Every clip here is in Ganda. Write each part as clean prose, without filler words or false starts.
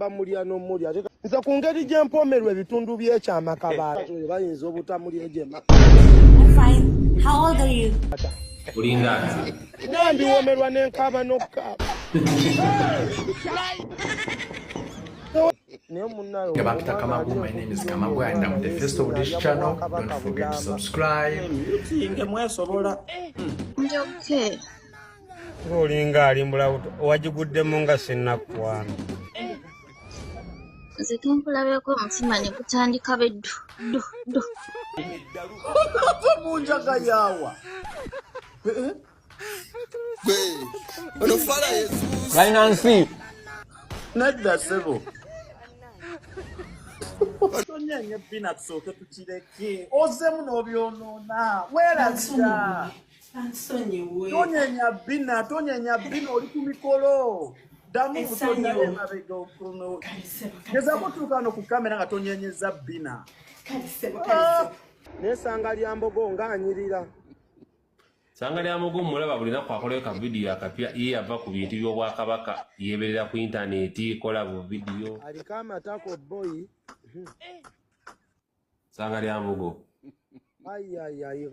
bamulya n'omulya nze ku ngeri gye mpoomerwa ebitundu by'ekyama kabaata bayinza obutamulya egyema. How old are you? Ulingazi. Nandiwomerwa n'enkaaba n'okukaaba. Gabapita Kamabu, my name is Kamabu and I'm the first of this channel. Don't forget to subscribe. Okay. Olinga alimbula wajiguddemu nga sinnakuwana. Nze tunkulabeko omutima ne gutandika beddu. Munjaga yawa. Ono fala Jesus. Nancy. Nedda sebo. Tonyenye bina tusoke tukireke. Ozemu n'obyonona. Werazira. Tonyenya bina oli ku mikolo. Damu kutonyaye mabega okuno. Ngeza kutuuka ku kamera nga tonyenyeza bina. Nesanga lya mbogo ng'anyirira. Sanga lya mbogo mulaba bulina kwakoleyo ka video akapya ye yava ku bintu by'obwakabaka yeberera ku internet kola bu video. Aliko amatako boy. Sanga lya mbogo.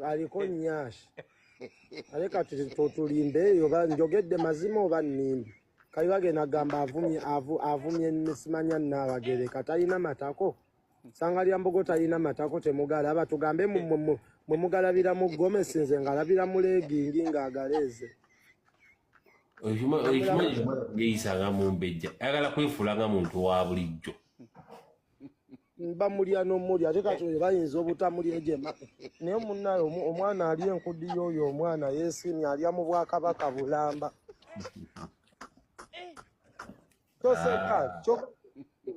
Aliko nyashi. Aleka tulimbe yoba njogedde mazima oba nnimbi. Kayibage nagamba avumye nesimanya nabagere katayina matako. Sanga lya mbogo tayina matako temugala aba tugambe mwe mugalabira mu Gomez nze ngalabira mu legingi ng'agaleze. Oyuma yeyisanga mu mbejja ayagala kwefula nga muntu wa bulijjo. Bamulya n'omulya ate kati bayinza obutamulya egyema. Naye munnayo omwana ali enkudi y'oyo omwana yeesimye alya mu Bwakabaka Bulamba. Toseka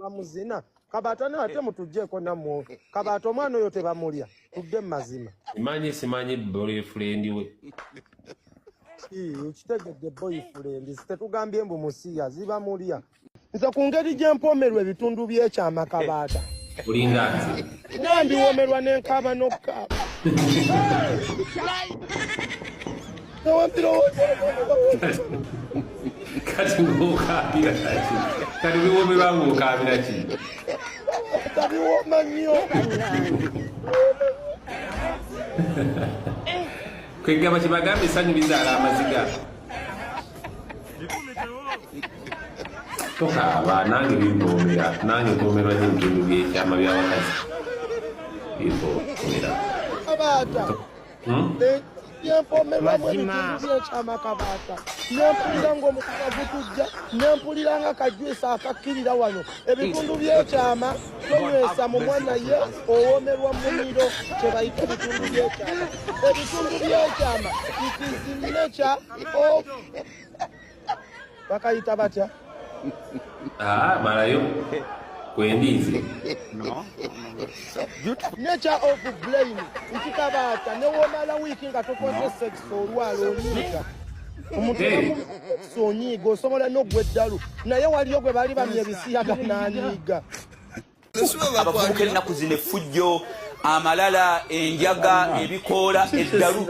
bamuzina Kabata ate mutujjeko namwo. Kabata omwana oyo tebamulya tudde mazima. Simanyi boyfriend we. Ukitegedde boyfriend tetugambye mbu musiya zibamulya. Nze ku ngeri gye mpoomerwa ebitundu by'ekyama Kabata. Ulingazi. Nandiwomerwa n'enkaaba n'okukaaba. Kati ng'okaabira ki? Kati biwomerwa ng'okaabira ki? Tabiwooma nnyo. Kwegamba kibagambe essanyu lizaala amaziga. Tokaaba nange bimboomera nange mpoomerwa n'ebitundu by'ekyama by'abakazi. Bimboomera. Kabata. Yempomerwa mu ebitundu by'ekyama Kabata. Nempulira ng'omukazi tujja, nempulira nga kajwisa akakkirira wano. Ebitundu by'ekyama tonywesa mu mwana ye owomerwa mumiro kye bayita ebitundu by'ekyama. Ebitundu by'ekyama it is in nature of bakayita batya? Malayo kwendize. No. Nature of brain. Nti Kabata ne womala wiiki nga tokoze sex olwala oliiga. Omuntu sonyiga osobola n'ogwa eddalu naye waliyo gwe bali bamye ebisiyaga n'anyiiga. Abavubuka ennaku zino effujjo amalala enjaga ebikoola eddalu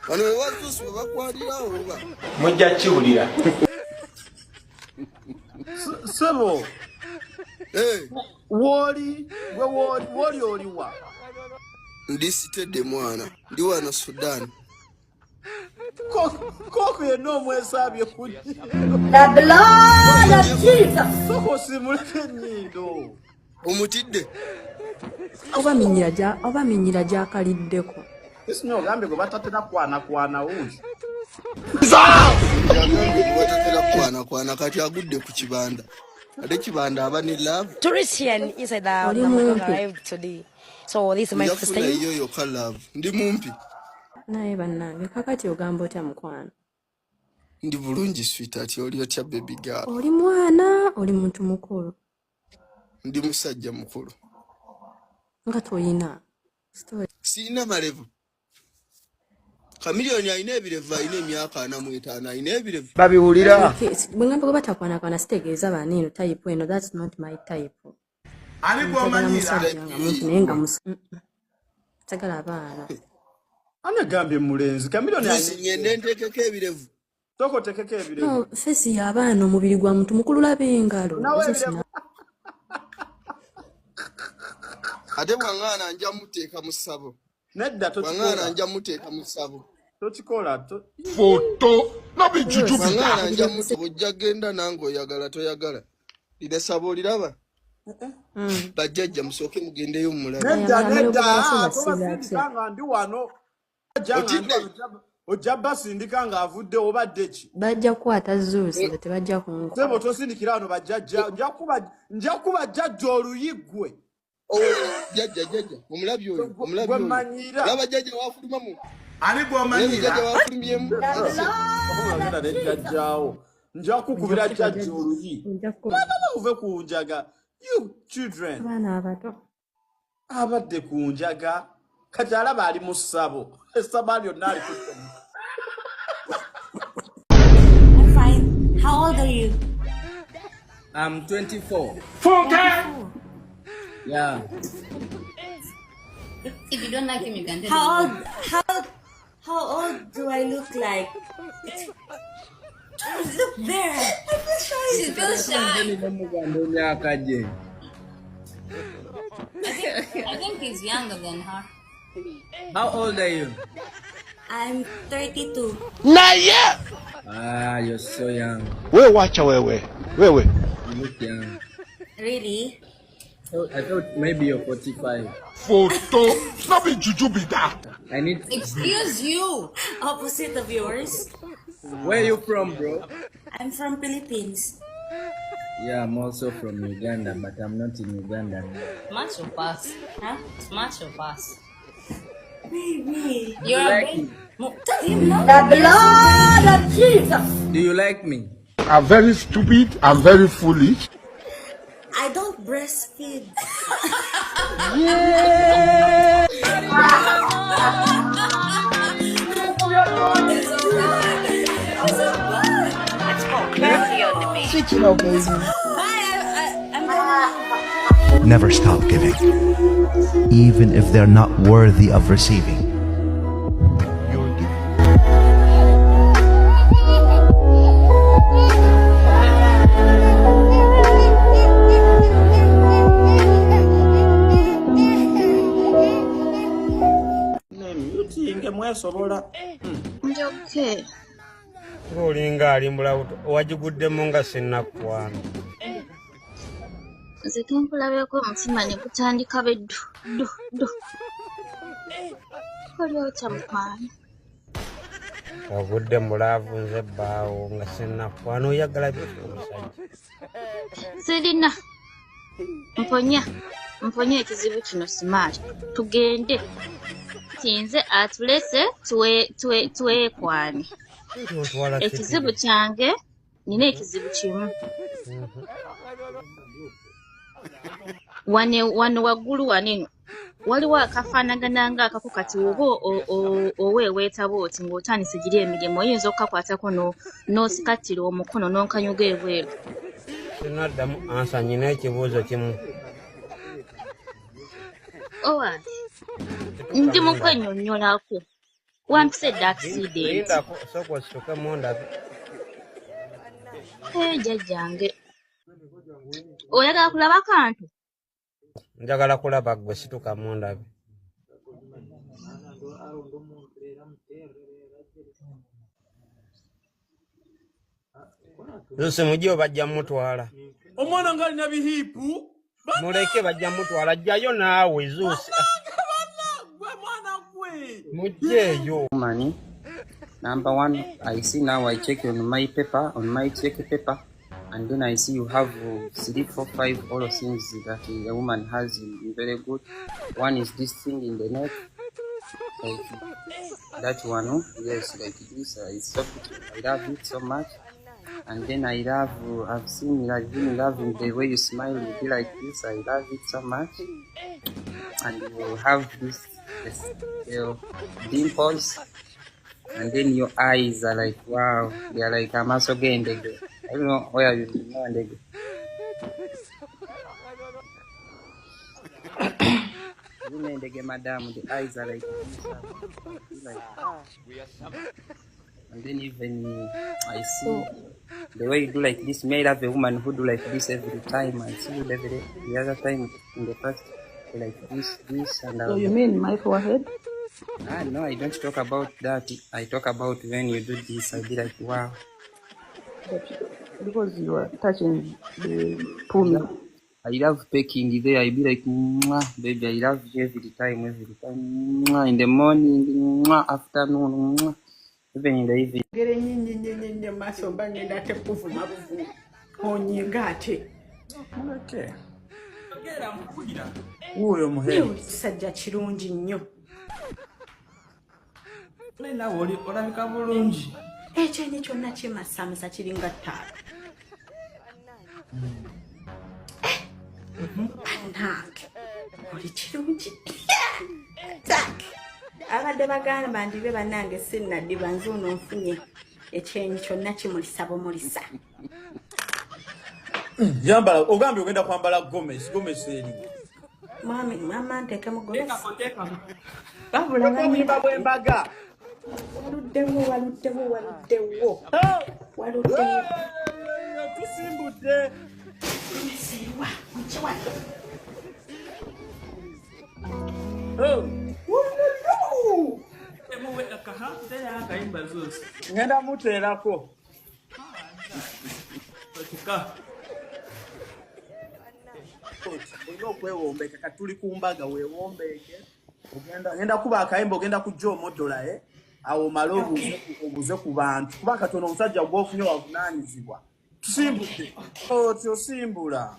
Wano wewazuusi we bakwalirawo oba. Mujja kiwulira. Sebo. Woli oliwa. Ndi sitedde mwana. Ndi wano Sudan. Koko yenna omwesabye kujja. The blood of Jesus. Soko simuleke nnyindo. Omutidde. Oba minyira gyakaliddeko. Isi n'ogambe gwe batatera kwana wuzi. Batatera kwana kati agudde ku kibanda. Ate kibanda aba ne love. Tourist here inside the arrived today. So this is my first time. Iyo yoka love. Ndi mumpi. Naye bannange kakati ogamba otya mukwano? Ndi bulungi sweetheart oli otya baby girl. Oli mwana, oli muntu mukulu. Ndi musajja mukulu. Nga toyina. Sina malevu. Kamiliyoni ayina ebirevu ayina emyaka 45 ayina ebirevu. Babiwulira. Bwe ngamba ko batakwana sitegeeza baneeno type eno, that's not my type. Ani gw'omanyira? Nenga sagala abaana. Ani gambye mulenzi Kamiliyoni ngende ntekeko ebirevu. Toko tekeko ebirevu. No, fesi y'abaana omubiri gwa muntu mukulu labe engalo. ate bwangana nja muteeka mu ssabo nedda bwangana nja muteeka mu ssabo tokikola foto bwangana nja muteeka ojja genda nange oyagala toyagala lino ssabo oliraba bajjajja musooke mugendeyo mumulabe nedda tobasindika nga ndi wano ojja basindika ng'avudde obadde ki bajja kukwata zuusi tebajja kunkuba sebo tosindikira wano bajjajja nja kuba jjajja oluyiggwe jjajja omulabi oyo laba jjajja wafulumamu ani gw'omanyira wafulumyemu agenda nejjajjaawo nja kukubira jjajja oluyi uve ku njaga you children abaana abato abadde ku njaga kati alaba ali mu ssabo essaba lyonna ali ku I'm fine. How old are you? I'm 24. Yeah. If you don't like him, you can tell me. How old do I look like? Look there. I feel shy. She feels shy. I think he's younger than her. How old are you? I'm 32. Ah, you're so young. Wewe wacha wewe. You look young. Really? I thought maybe you're 45. Foto. Nabi juju be that. I need. Excuse you. Opposite of yours. Where are you from, bro? I'm from Philippines. Yeah, I'm also from Uganda, but I'm not in Uganda now. Much of us. Huh? Much of us. Baby. You're like me? The blood of Jesus. Do you like me? I'm very stupid. I'm very foolish. I don't breastfeed. Switch it up, baby. Never stop giving, even if they're not worthy of receiving. Ndi okay. Olinga alimbula wajiguddemu nga sinnakuwana. Nze tunkulabeko omutima ne gutandika beddu. Oli otya mukwano? Wagudde mulaavu nze bbaawo nga sinnakuwana oyagala biki omusajja? Sirina. Mponya ekizibu kino Smart. Tugende. Tinze atulese tuweekwane. Ekizibu kyange nina ekizibu kimu. Wano waggulu waneno waliwo akafaanagana ng'akako kati oba oweeweetaba oti ng'otandise giri emirimu oyinza okukakwatako n'osikattira omukono n'onkanyuga ebweru. Sinaddamu ansa nyina ekibuuzo kimu. Owali ndi mu kwennyonnyolako wampisedde accident. Sooka osituke ndabe. Jjajjange oyagala kulaba kantu? Njagala kulaba gwe situka ndabe. Lusi mujje bajja mutwala. Omwana nga alina bihiipu. Muleke bajja mutwala jjayo naawe Zuusi. Mujjeeyo. Money. Number one, I see now I check on my paper, and then I see you have 3, 4, 5 all things that the woman has very good. One is this thing in the neck, like that one. Yes, like this. It's so good. I love it so much. And then I've seen like been loving the way you smile. You be like this. I love it so much. And you have this dimples. And then your eyes are like, wow, they are like, I'm also getting the I don't know where you know and the women they get madam, the eyes are like, and then even I see the way you do like this. May have a woman who do like this every time. I see you every day. The other time in the past like this, and So you mean my forehead? no, I don't talk about that. I talk about when you do this, I'll be like, wow. Because you are touching the pumi. I love pecking there. I be like, mwah, baby, I love you every time. Mwah, in the morning, mwah, afternoon, mwah, even in the evening. Gere nyinyi maso bangenda te pufu mabuvu. Onyingate. Okay. Uyo muhemu. Sajja kirungi nnyo. Nena woli olabika bulungi. Ekyenyi kyonna kimasamisa kiringa ttaala. Bannange oli kirungi. Tak. Abadde bagamba ndibe bannange sinnaddiba nze ono nfunye ekyenyi kyonna kimulisa bumulisa. Yambala ogambye ogenda kwambala Gomez eri. Mami mama nteke mu Gomez. Babula ng'omba bw'embaga. Waluddewo. Tusimbudde. Siwa, mchiwa. Ngenda muteerako. Olina okwewombeka kati tuli ku mbaga weewombeke. Ngenda kuba akayimba ogenda kujja omodola awo omale obuze ku bantu kuba katono omusajja gw'ofunye wavunaanyizibwa. Tusimbudde. Otyo simbula.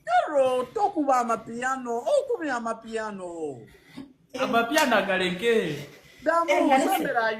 Carol, tokuba amapiano. Okubya amapiano. Amapiano agaleke. Damu,